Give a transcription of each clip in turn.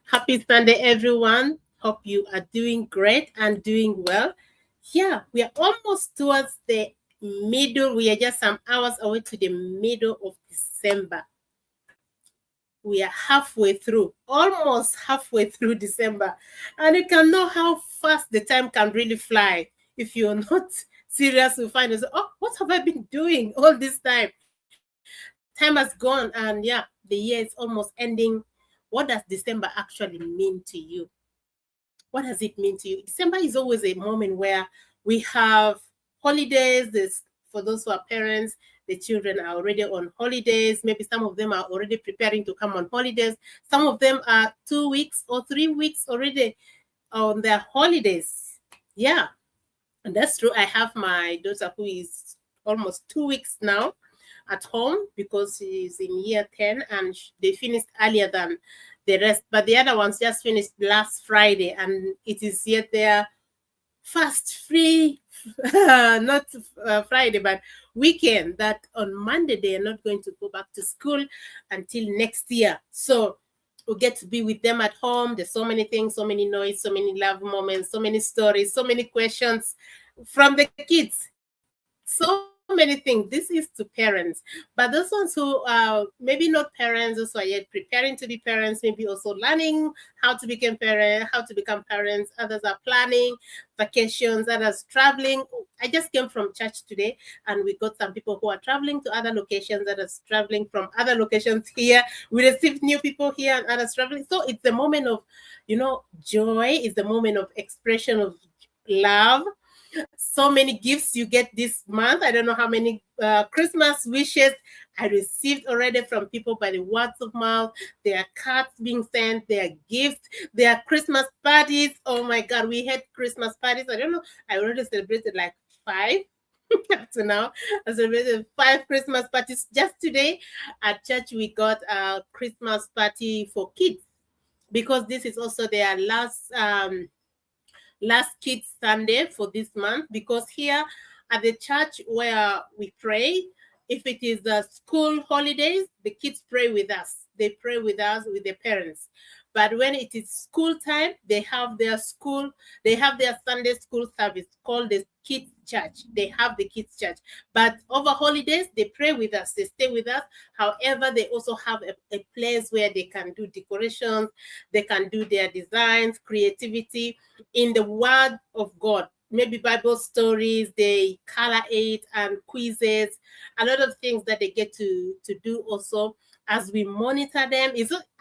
Happy Sunday, everyone. Hope you are doing great and doing well. Yeah, we are almost towards the middle. We are just some hours away to the middle of December. We are halfway through, almost halfway through December. And you can know how fast the time can really fly. If you're not serious, you find yourself, oh, what have I been doing all this time? Time has gone, and yeah, the year is almost ending. What does December actually mean to you? What does it mean to you? December is always a moment where we have holidays. This for those who are parents, the children are already on holidays. Maybe some of them are already preparing to come on holidays. Some of them are 2 weeks or 3 weeks already on their holidays. Yeah, and that's true. I have my daughter who is almost 2 weeks now at home because she's in year 10 and they finished earlier than the rest. But the other ones just finished last Friday and it is yet their first free, not Friday, but weekend, that on Monday they are not going to go back to school until next year. So we get to be with them at home. There's so many things, so many noise, so many love moments, so many stories, so many questions from the kids. So many things. This is to parents, but those ones who maybe not parents, also are yet preparing to be parents, maybe also learning how to become parents. Others are planning vacations, others traveling. I just came from church today, and we got some people who are traveling to other locations, others traveling from other locations here. We received new people here, and others traveling. So it's the moment of, joy. It's the moment of expression of love. So many gifts you get this month. I don't know how many Christmas wishes I received already from people by the words of mouth. There are cards being sent, there are gifts, there are Christmas parties. Oh my God, we had Christmas parties. I don't know. I already celebrated like five up to now. I celebrated five Christmas parties just today. At church, we got a Christmas party for kids because this is also their last Kids Sunday for this month, because here at the church where we pray, if it is the school holidays, the kids pray with us. They pray with us, with their parents. But when it is school time, they have their Sunday school service called the kids church. They have the kids church. But over holidays, they pray with us, they stay with us. However, they also have a place where they can do decorations, they can do their designs, creativity in the word of God. Maybe Bible stories, they color it, and quizzes, a lot of things that they get to do also as we monitor them.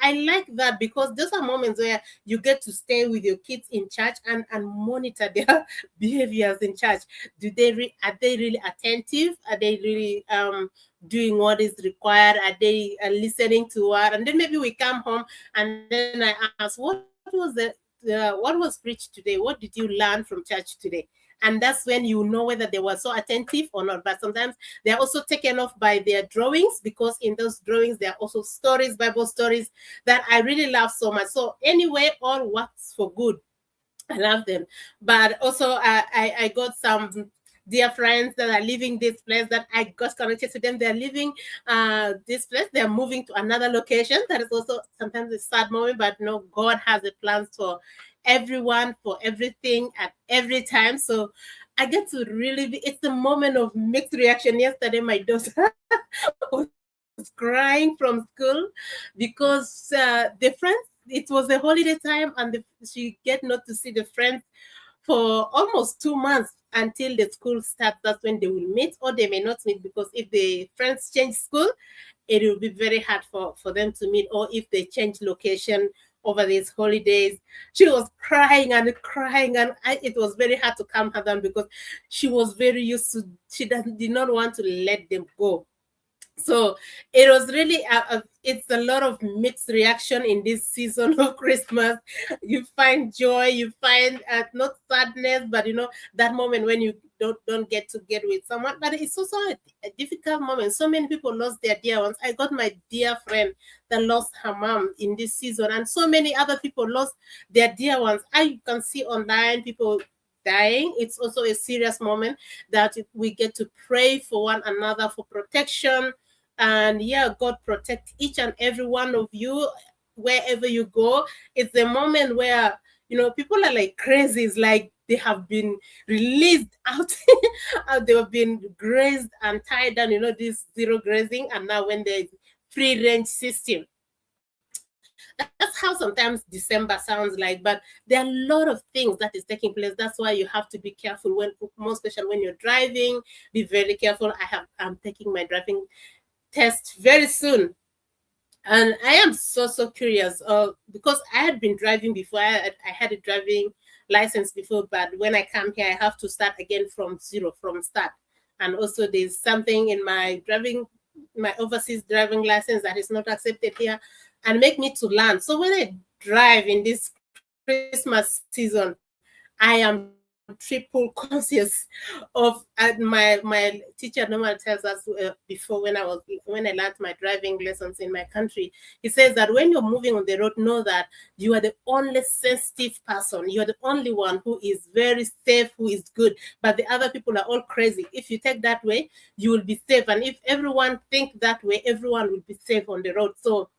I like that because those are moments where you get to stay with your kids in church and monitor their behaviors in church. Are they really attentive? Are they really doing what is required? Are they listening to what? And then maybe we come home and then I ask, what was preached today? What did you learn from church today? And that's when you know whether they were so attentive or not. But sometimes they're also taken off by their drawings, because in those drawings there are also stories, Bible stories, that I really love so much. So anyway, all works for good. I love them. But also, I got some dear friends that are living this place that I got connected to them. They're living this place. They're moving to another location. That is also sometimes a sad moment, but no, God has a plan for everyone, for everything at every time. So I get to really it's a moment of mixed reaction. Yesterday, my daughter was crying from school because the friends, it was a holiday time, and she get not to see the friends for almost 2 months until the school starts. That's when they will meet, or they may not meet, because if the friends change school, it will be very hard for them to meet, or if they change location over these holidays. She was crying and crying, and it was very hard to calm her down because she was very used to, did not want to let them go. So it was really it's a lot of mixed reaction in this season of Christmas. You find joy, you find not sadness, but that moment when you don't get to get with someone. But it's also a difficult moment. So many people lost their dear ones. I got my dear friend that lost her mom in this season, and so many other people lost their dear ones. I can see online people dying. It's also a serious moment that we get to pray for one another for protection. And yeah, God protect each and every one of you. wherever you go, it's a moment where, people are like crazy. It's like they have been released out. They have been grazed and tied down, this zero grazing. And now when there's free range system, that's how sometimes December sounds like. But there are a lot of things that is taking place. That's why you have to be careful, when, more especially when you're driving. Be very careful. I'm taking my driving test very soon, and I am so curious, because I had been driving before. I had a driving license before, but when I come here, I have to start again from zero, from start. And also, there's something in my overseas driving license that is not accepted here, and make me to learn. So when I drive in this Christmas season, I am triple conscious of, my teacher normally tells us, before, when I learned my driving lessons in my country, he says that when you're moving on the road, know that you are the only sensitive person. You're the only one who is very safe, who is good, but the other people are all crazy. If you take that way, you will be safe, and if everyone think that way, everyone will be safe on the road. So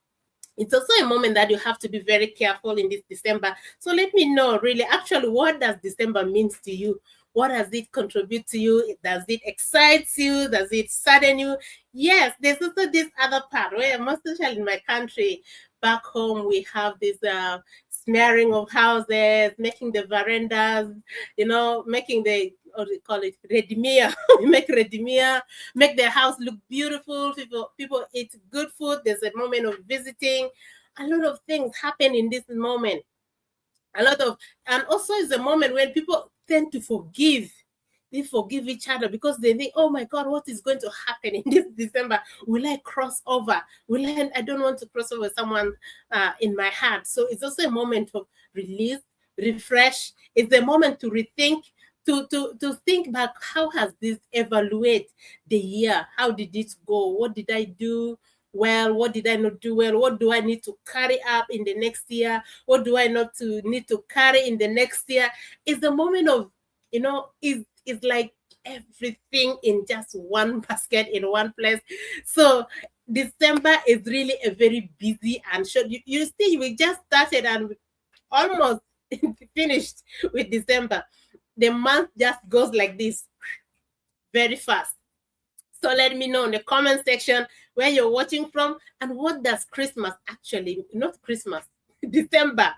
it's also a moment that you have to be very careful in this December. So let me know, really, actually, what does December means to you? What does it contribute to you? Does it excite you? Does it sadden you? Yes, there's also this other part where, most especially in my country, back home, we have this smearing of houses, making the verandas, making the, what do you call it, redimia. We make redimia, make their house look beautiful. People eat good food. There's a moment of visiting. A lot of things happen in this moment. A lot of, and also it's a moment when people tend to forgive. They forgive each other because they think, oh my God, what is going to happen in this December? Will I cross over? I don't want to cross over someone in my heart. So it's also a moment of release, refresh. It's a moment to rethink, to think back. How has this evaluate the year? How did it go? What did I do well? What did I not do well? What do I need to carry up in the next year? What do I not to need to carry in the next year? It's a moment of, is like everything in just one basket in one place. So December is really a very busy and short. You see, we just started and almost finished with December. The month just goes like this, very fast. So let me know in the comment section where you're watching from, and what does Christmas actually, not Christmas, December.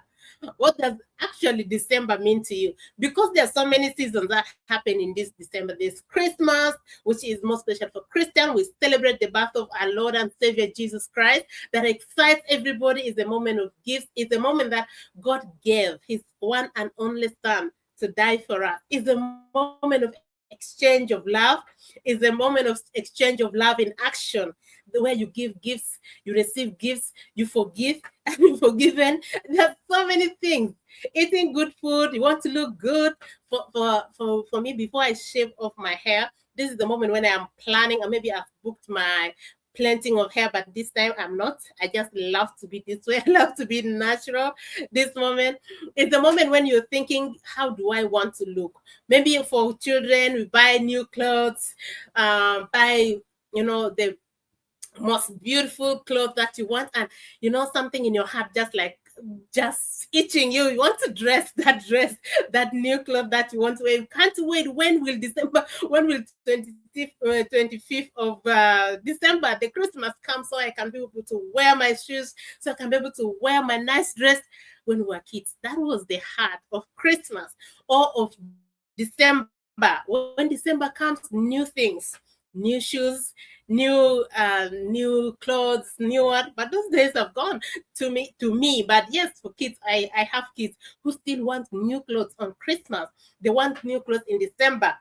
What does actually December mean to you? Because there are so many seasons that happen in this December. There's Christmas, which is more special for Christian. We celebrate the birth of our Lord and Savior Jesus Christ. That excites everybody. Is a moment of gifts. It's a moment that God gave His one and only Son to die for us. It's a moment of exchange of love. It's a moment of exchange of love in action, where you give gifts, you receive gifts, you forgive, and you're forgiven. There's so many things. Eating good food, you want to look good. For me, before I shave off my hair, this is the moment when I'm planning, or maybe I've booked my planting of hair, but this time I'm not. I just love to be this way. I love to be natural. This moment is the moment when you're thinking, how do I want to look? Maybe for children, we buy new clothes, buy, the most beautiful clothes that you want, and something in your heart just itching you. You want to dress that dress, that new clothes that you want to wear. You can't wait. When will December? When will 25th of December, the Christmas come, so I can be able to wear my shoes, so I can be able to wear my nice dress. When we were kids, that was the heart of Christmas or of December. When December comes, new things, new shoes, new clothes, new what. But those days have gone to me. But yes, for kids, I have kids who still want new clothes on Christmas. They want new clothes in December.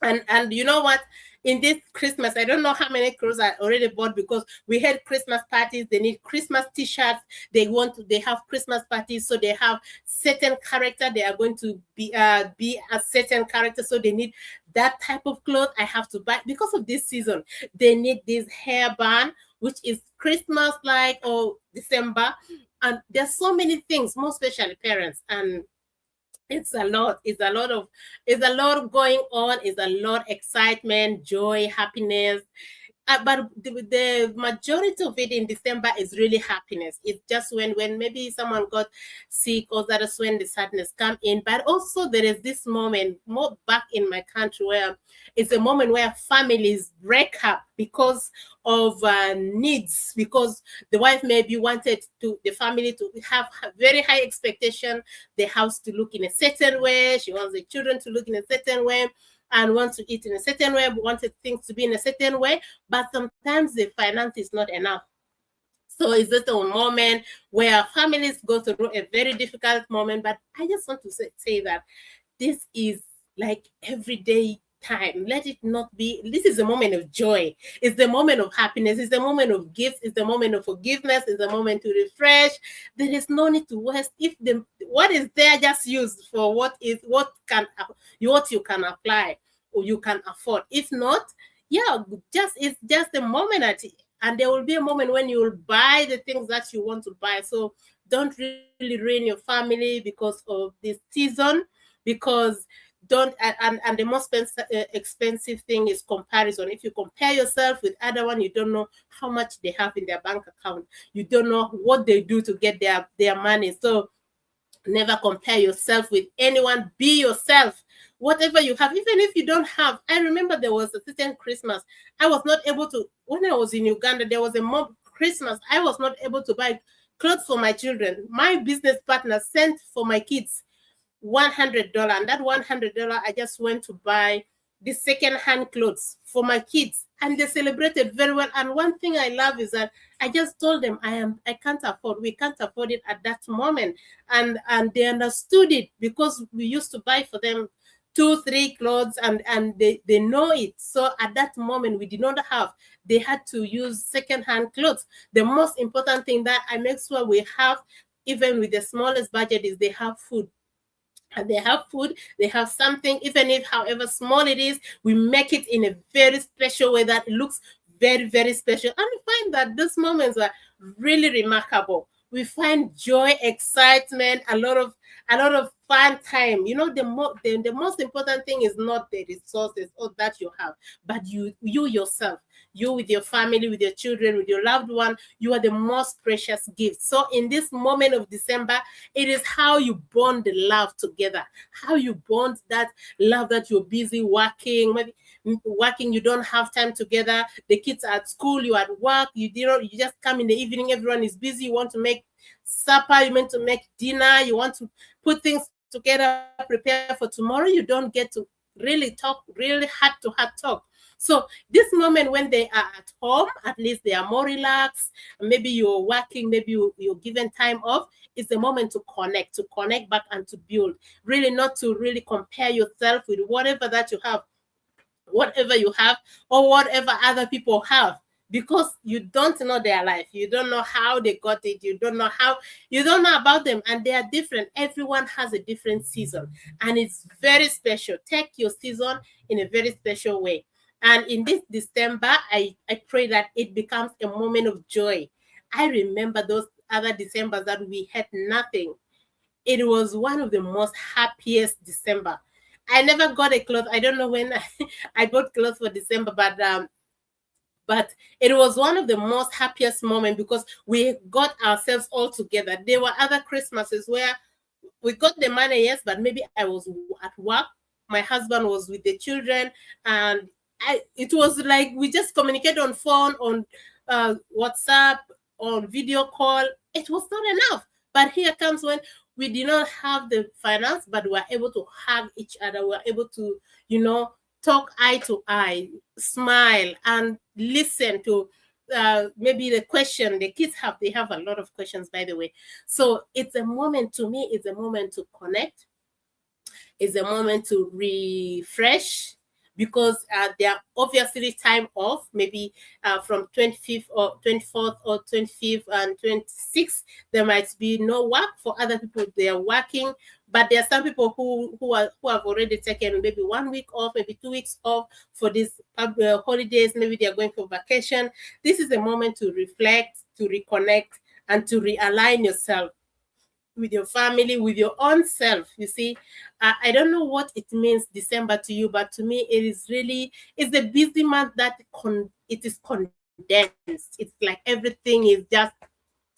And you know what? In this Christmas, I don't know how many clothes I already bought, because we had Christmas parties. They need Christmas T-shirts. They have Christmas parties, so they have certain character. They are going to be a certain character, so they need that type of clothes. I have to buy because of this season. They need this hairband, which is Christmas like, or December, and there's so many things, more especially parents. And it's a lot. It's a lot going on. It's a lot excitement, joy, happiness. but the majority of it in December is really happiness. It's just when maybe someone got sick, or that's when the sadness come in. But also there is this moment more back in my country where it's a moment where families break up because of needs, because the wife maybe wanted to the family to have very high expectation, the house to look in a certain way, she wants the children to look in a certain way, and wants to eat in a certain way, wanted things to be in a certain way, but sometimes the finance is not enough. So it's just a moment where families go through a very difficult moment. But I just want to say that this is like everyday time. Let it not be. This is a moment of joy. It's the moment of happiness. It's the moment of gifts. It's the moment of forgiveness. It's the moment to refresh. There is no need to waste. If the what is there, just use for what you can apply or you can afford. If not, yeah, just it's just a moment and there will be a moment when you will buy the things that you want to buy. So don't really ruin your family because of this season, because don't and the most expensive thing is comparison. If you compare yourself with other one, you don't know how much they have in their bank account, you don't know what they do to get their money. So never compare yourself with anyone. Be yourself. Whatever you have, even if you don't have. I remember there was a certain Christmas I was not able to. When I was in Uganda, there was a mob Christmas I was not able to buy clothes for my children. My business partner sent for my kids $100, and that $100 I just went to buy the second-hand clothes for my kids, and they celebrated very well. And one thing I love is that I just told them I can't afford, we can't afford it at that moment, and they understood it because we used to buy for them 2 3 clothes, and they know it. So at that moment we did not have, they had to use second-hand clothes. The most important thing that I make sure we have, even with the smallest budget, is they have food. And they have food, they have something, even if however small it is, we make it in a very special way that looks very, very special. And we find that these moments are really remarkable. We find joy, excitement, a lot of fun time. You know, the most important thing is not the resources or that you have, but you yourself, you with your family, with your children, with your loved one, you are the most precious gift. So in this moment of December, it is how you bond the love together, how you bond that love that you're busy working, maybe working, you don't have time together. The kids are at school, you are at work, you just come in the evening, everyone is busy, you want to make supper, you want to make dinner, you want to put things together, prepare for tomorrow. You don't get to really talk, really heart to heart talk. So this moment when they are at home, at least they are more relaxed. Maybe you're working, maybe you're given time off. It's a moment to connect back and to build. Really not to really compare yourself with whatever you have or whatever other people have, because you don't know their life, you don't know how they got it, you don't know about them, and they are different. Everyone has a different season, and it's very special. Take your season in a very special way. And in this December, I pray that it becomes a moment of joy. I remember those other Decembers that we had nothing. It was one of the most happiest December. I never got a cloth. I don't know when I bought clothes for December, but it was one of the most happiest moments because we got ourselves all together. There were other Christmases where we got the money, yes, but maybe I was at work. My husband was with the children, and it was like we just communicate on phone, on WhatsApp, on video call. It was not enough. But here comes when we did not have the finance, but we were able to hug each other. We were able to, talk eye to eye, smile, and listen to maybe the question the kids have. They have a lot of questions, by the way. So it's a moment, to me, it's a moment to connect, is a moment to refresh, because there are obviously time off, maybe from 25th or 24th or 25th and 26th. There might be no work. For other people, they are working, but there are some people who have already taken maybe 1 week off, maybe 2 weeks off for these holidays. Maybe they are going for vacation. This is a moment to reflect, to reconnect, and to realign yourself. with your family, with your own self. You see, I don't know what it means December to you, but to me, it is really, it's a busy month that it is condensed. It's like everything is just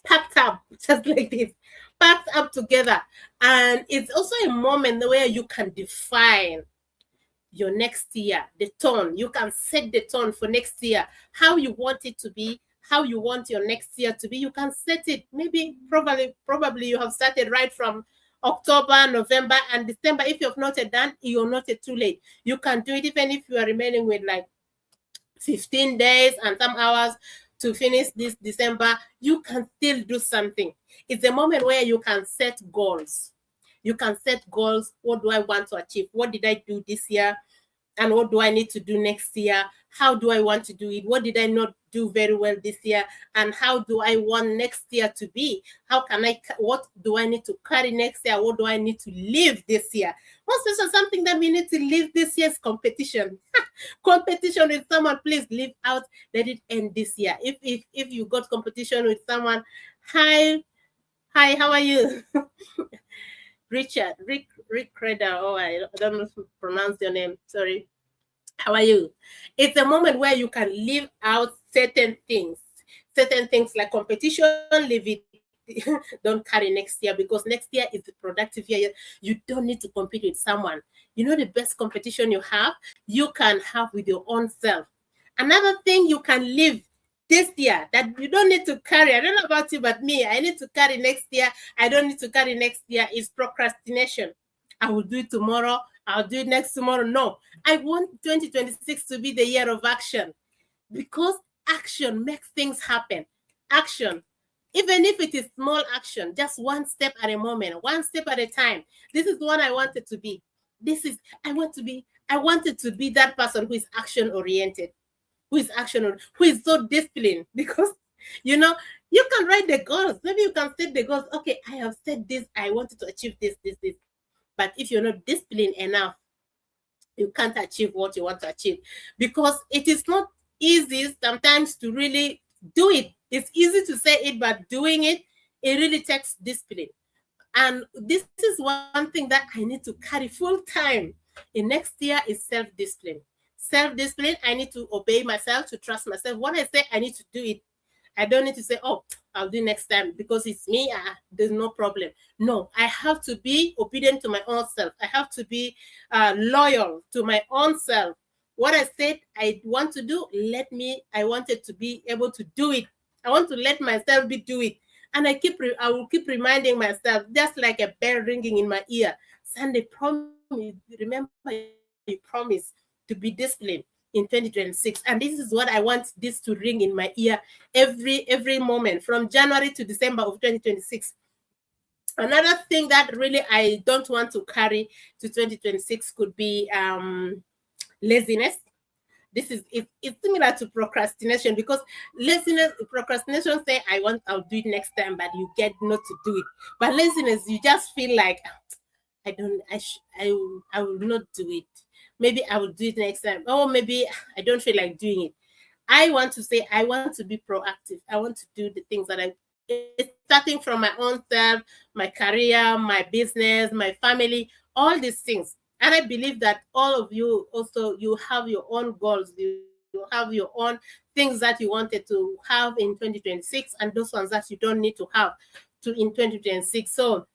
packed up, just like this, packed up together. And it's also a moment where you can define your next year, the tone. You can set the tone for next year, how you want it to be, how you want your next year to be. You can set it. Maybe probably you have started right from October, November, and December. If you have not done, you're not too late. You can do it even if you are remaining with like 15 days and some hours to finish this December. You can still do something. It's a moment where you can set goals. You can set goals. What do I want to achieve? What did I do this year? And what do I need to do next year? How do I want to do it? What did I not do very well this year? And how do I want next year to be? What do I need to carry next year? What do I need to live this year? Most especially something that we need to live this year's competition. Competition with someone, please live out, let it end this year. If you got competition with someone, hi, how are you? Rick Creda. Oh, I don't know to pronounce your name. Sorry. How are you? It's a moment where you can live out certain things. Certain things like competition, leave it. Don't carry next year, because next year is the productive year. You don't need to compete with someone. You know, the best competition you can have with your own self. Another thing you can live this year that you don't need to carry. I don't know about you, but me, I need to carry next year. I don't need to carry next year is procrastination. I will do it tomorrow. I'll do it next tomorrow. No, I want 2026 to be the year of action, because action makes things happen. Action, even if it is small action, just one step at a moment, one step at a time. This is what I wanted to be. I wanted to be that person who is action oriented, who is so disciplined. Because you know, you can write the goals. Maybe you can set the goals. Okay, I have said this, I wanted to achieve this. But if you're not disciplined enough, you can't achieve what you want to achieve, because it is not easy sometimes to really do it. It's easy to say it, but doing it really takes discipline. And this is one thing that I need to carry full time in next year is self-discipline. Self-discipline, I need to obey myself, to trust myself. When I say I need to do it, I don't need to say, oh, I'll do next time because it's me. There's no problem. No, I have to be obedient to my own self. I have to be loyal to my own self. What I said I want to do, I wanted to be able to do it. I want to let myself do it. And I will keep reminding myself, just like a bell ringing in my ear. Sunday, remember you promised to be disciplined in 2026. And this is what I want this to ring in my ear every moment from January to December of 2026. Another thing that really I don't want to carry to 2026 could be laziness. It's similar to procrastination, because procrastination say I'll do it next time, but you get not to do it. But laziness, you just feel like I don't I will not do it. Maybe I will do it next time. Or maybe I don't feel like doing it. I want to say I want to be proactive. I want to do the things that it's starting from my own self, my career, my business, my family, all these things. And I believe that all of you also, you have your own goals, you have your own things that you wanted to have in 2026, and those ones that you don't need to have in 2026. So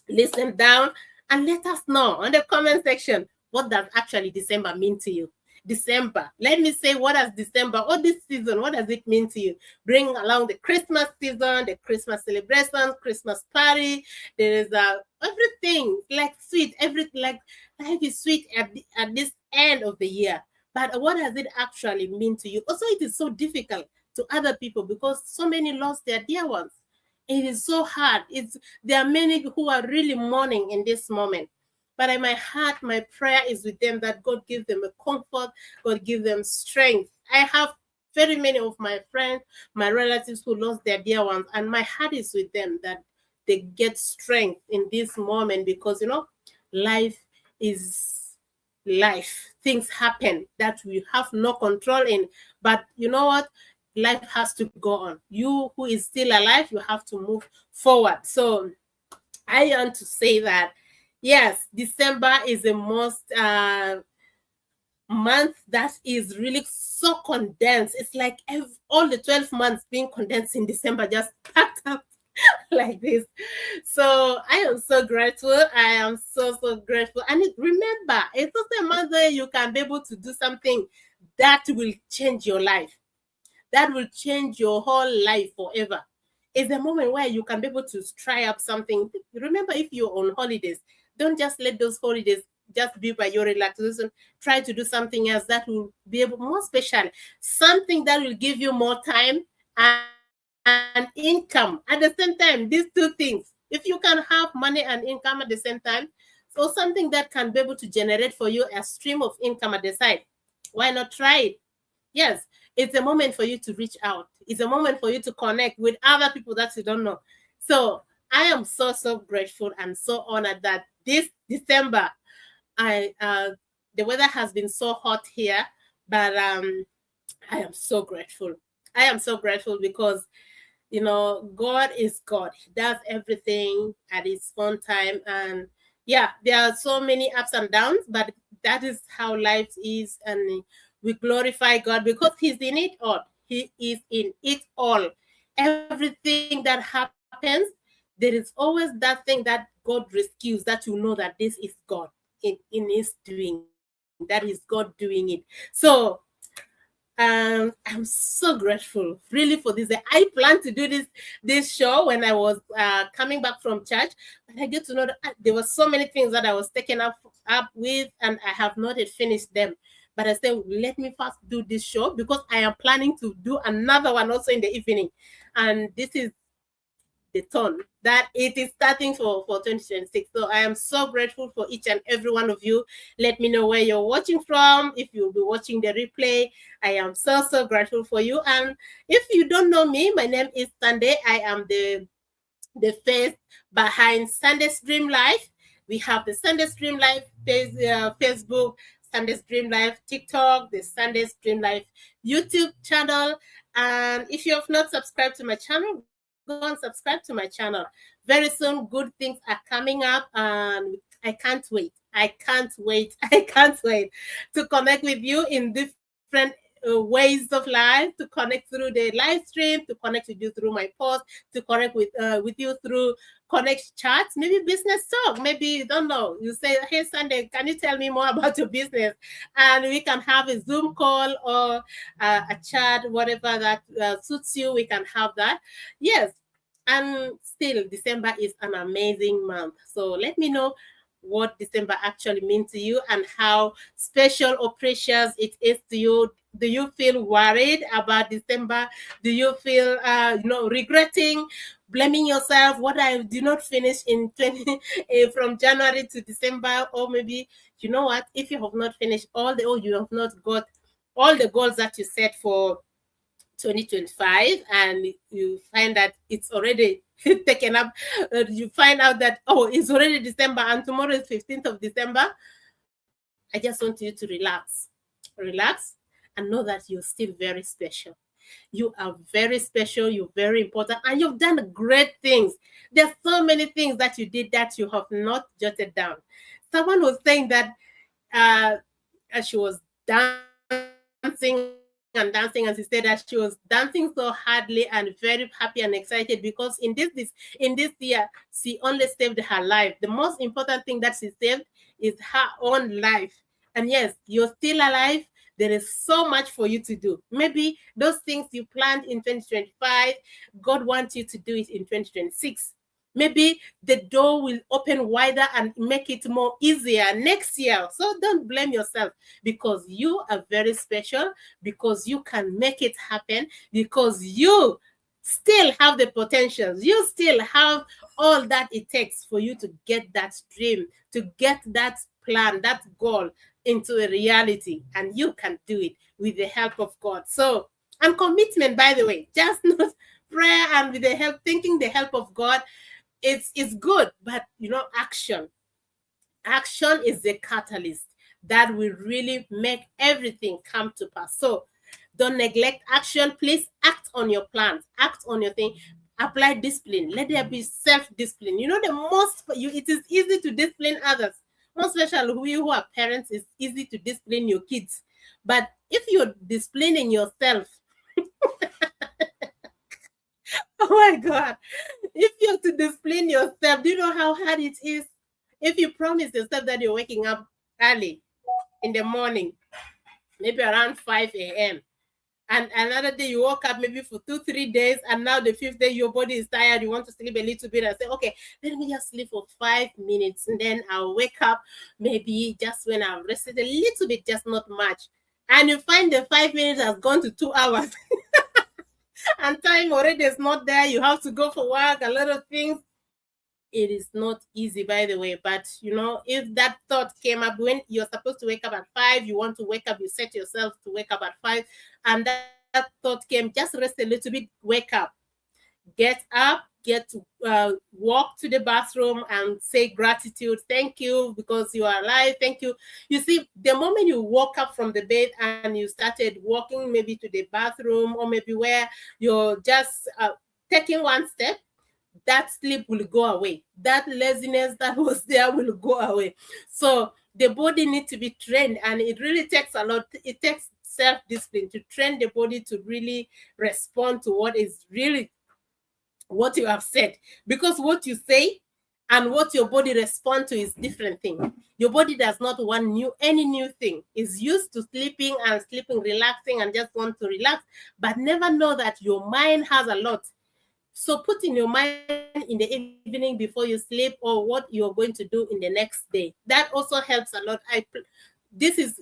listen down and let us know on the comment section, what does actually December mean to you? December, let me say, what does December or this season, what does it mean to you? Bring along the Christmas season, the Christmas celebration, Christmas party. There is everything like sweet, everything like life is sweet at this end of the year. But what does it actually mean to you? Also, it is so difficult to other people because so many lost their dear ones. It is so hard. There are many who are really mourning in this moment. But in my heart, my prayer is with them, that God give them a comfort, God give them strength. I have very many of my friends, my relatives who lost their dear ones, and my heart is with them, that they get strength in this moment, because life is life. Things happen that we have no control in. But you know what? Life has to go on. You who is still alive, you have to move forward. So I want to say that yes, December is the most month that is really so condensed. It's like all the 12 months being condensed in December, just packed up like this. So I am so grateful. I am so grateful. And remember, it's also a month where you can be able to do something that will change your life, that will change your whole life forever. It's a moment where you can be able to try up something. Remember, if you're on holidays, don't just let those holidays just be by your relaxation. Try to do something else that will be able more special, something that will give you more time and income at the same time. These two things, if you can have money and income at the same time, so something that can be able to generate for you a stream of income at the side, why not try it? Yes, it's a moment for you to reach out. It's a moment for you to connect with other people that you don't know. So I am so grateful and so honored that this December, I the weather has been so hot here, but I am so grateful. I am so grateful because God is God. He does everything at his own time. And yeah, there are so many ups and downs, but that is how life is. And we glorify God because he's in it all. He is in it all. Everything that happens, there is always that thing that God rescues, that you know that this is God in his doing, that is God doing it. So I'm so grateful really for this. I planned to do this show when I was coming back from church, but I get to know that there were so many things that I was taken up with, and I have not yet finished them. But I said, let me first do this show because I am planning to do another one also in the evening, and this is the tone that it is starting for 2026. So I am so grateful for each and every one of you. Let me know where you're watching from. If you'll be watching the replay, I am so grateful for you. And if you don't know me, my name is Sunday. I am the face behind Sunday Stream Life. We have the Sunday Stream Life Facebook, Sunday Stream Life TikTok, the Sunday Stream Life YouTube channel. And if you have not subscribed to my channel, go and subscribe to my channel. Very soon, good things are coming up, and I can't wait. I can't wait to connect with you in different ways of life, to connect through the live stream, to connect with you through my post, to connect with you through connect chats, maybe business talk. Maybe you don't know. You say, "Hey, Sunday, can you tell me more about your business?" And we can have a Zoom call or a chat, whatever that suits you. We can have that. Yes, and still, December is an amazing month. So let me know what December actually means to you and how special or precious it is to you. Do you feel worried about December? Do you feel regretting, blaming yourself? What I did not finish in 20 from January to December, or maybe you know what? If you have not finished you have not got all the goals that you set for 2025, and you find that it's already taken up, you find out that it's already December and tomorrow is 15th of December. I just want you to relax and know that you're still very special. You are very special, you're very important, and you've done great things. There's so many things that you did that you have not jotted down. Someone was saying that she was dancing and dancing, and she said that she was dancing so hardly and very happy and excited because in this year she only saved her life. The most important thing that she saved is her own life. And yes, you're still alive. There is so much for you to do. Maybe those things you planned in 2025, God wants you to do it in 2026. Maybe the door will open wider and make it more easier next year. So don't blame yourself, because you are very special, because you can make it happen, because you still have the potentials. You still have all that it takes for you to get that dream, to get that plan, that goal into a reality. And you can do it with the help of God. So, and commitment, by the way, just not prayer and with the help, thinking the help of God, it's good, but action is the catalyst that will really make everything come to pass. So don't neglect action. Please act on your plans, act on your thing. apply discipline. Let there be self-discipline. You know, it is easy to discipline others. Most especially we who are parents, it's easy to discipline your kids. But if you're disciplining yourself, oh my God, if you're to discipline yourself, do you know how hard it is? If you promise yourself that you're waking up early in the morning, maybe around 5 a.m., and another day you woke up maybe for 2 3 days, and now the fifth day your body is tired, you want to sleep a little bit, and say, okay, let me just sleep for 5 minutes, and then I'll wake up maybe just when I've rested a little bit, just not much, and you find the 5 minutes has gone to 2 hours. And time already is not there, you have to go for work, a lot of things. It is not easy, by the way, but you know, if that thought came up when you're supposed to wake up at 5, you want to wake up, you set yourself to wake up at 5, and that thought came, just rest a little bit, wake up, get up, walk to the bathroom and say gratitude, thank you because you are alive, thank you. You see, the moment you woke up from the bed and you started walking maybe to the bathroom, or maybe where you're just taking one step, that sleep will go away. That laziness that was there will go away. So the body needs to be trained, and it really takes a lot. It takes self-discipline to train the body to really respond to what is really what you have said. Because what you say and what your body responds to is different thing. Your body does not want any new thing. It's used to sleeping and sleeping, relaxing, and just want to relax, but never know that your mind has a lot. So put in your mind in the evening before you sleep, or what you're going to do in the next day. That also helps a lot. This is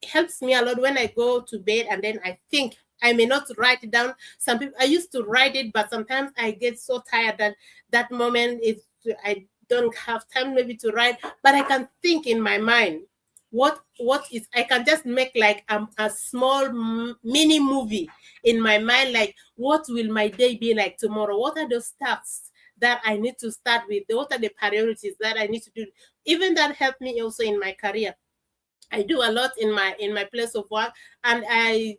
helps me a lot when I go to bed and then I think. I may not write it down. Some people, I used to write it, but sometimes I get so tired that that moment is I don't have time maybe to write, but I can think in my mind. What is, I can just make like a small mini movie in my mind, like what will my day be like tomorrow, what are those tasks that I need to start with, what are the priorities that I need to do. Even that helped me also in my career. I do a lot in my place of work, and I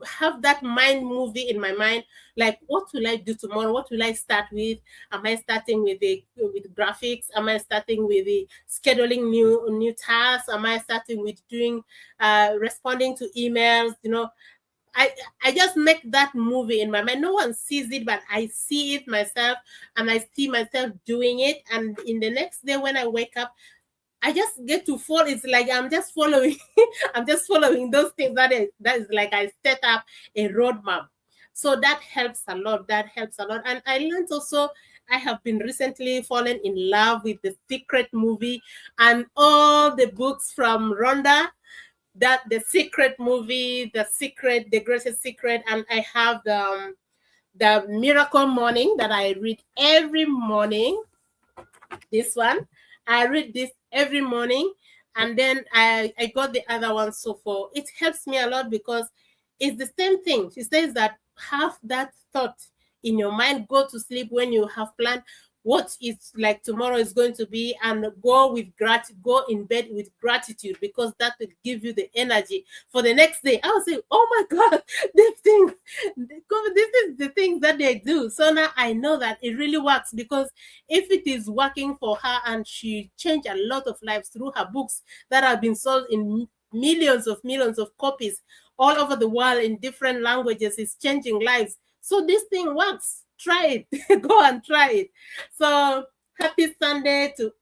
have that mind movie in my mind, like what will I do tomorrow? What will I start with? Am I starting with graphics? Am I starting with the scheduling new tasks? Am I starting with doing responding to emails? You know, I I just make that movie in my mind. No one sees it, but I see it myself, and I see myself doing it. And in the next day when I wake up, I just get to fall. It's like I'm just following. I'm just following those things that is like I set up a roadmap. So that helps a lot. That helps a lot. And I learned also. I have been recently fallen in love with the Secret movie and all the books from Rhonda. That the Secret movie, the Secret, the Greatest Secret, and I have the Miracle Morning that I read every morning. This one, I read this every morning, and then I got the other one. So for it helps me a lot because it's the same thing. She says that have that thought in your mind, go to sleep when you have planned what is like tomorrow is going to be, and go in bed with gratitude, because that will give you the energy for the next day. I was saying, oh my God, these things, this is the things that they do. So now I know that it really works, because if it is working for her, and she changed a lot of lives through her books that have been sold in millions of copies all over the world in different languages, is changing lives. So this thing works. Try it. Go and try it. So happy Sunday to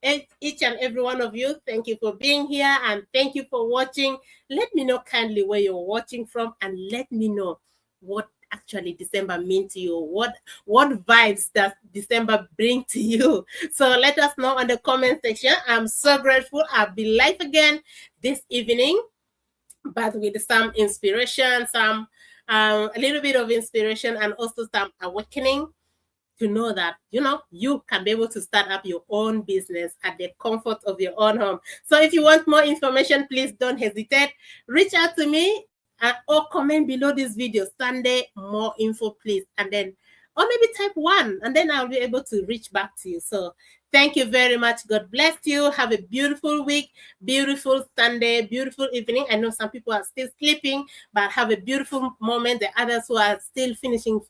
each and every one of you. Thank you for being here, and thank you for watching. Let me know kindly where you're watching from, and let me know what actually December mean to you. What vibes does December bring to you? So let us know in the comment section. I'm so grateful. I'll be live again this evening, but with some inspiration, some a little bit of inspiration, and also some awakening to know that you can be able to start up your own business at the comfort of your own home. So if you want more information, please don't hesitate. Reach out to me or comment below this video, Sunday more info please, and then or maybe type 1, and then I'll be able to reach back to you. So Thank you very much. God bless you. Have a beautiful week, beautiful Sunday, beautiful evening. I know some people are still sleeping, but have a beautiful moment. The others who are still finishing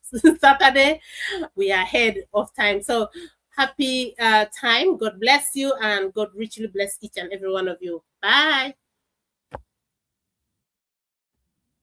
Saturday, we are ahead of time. So happy time. God bless you, and God richly bless each and every one of you. Bye.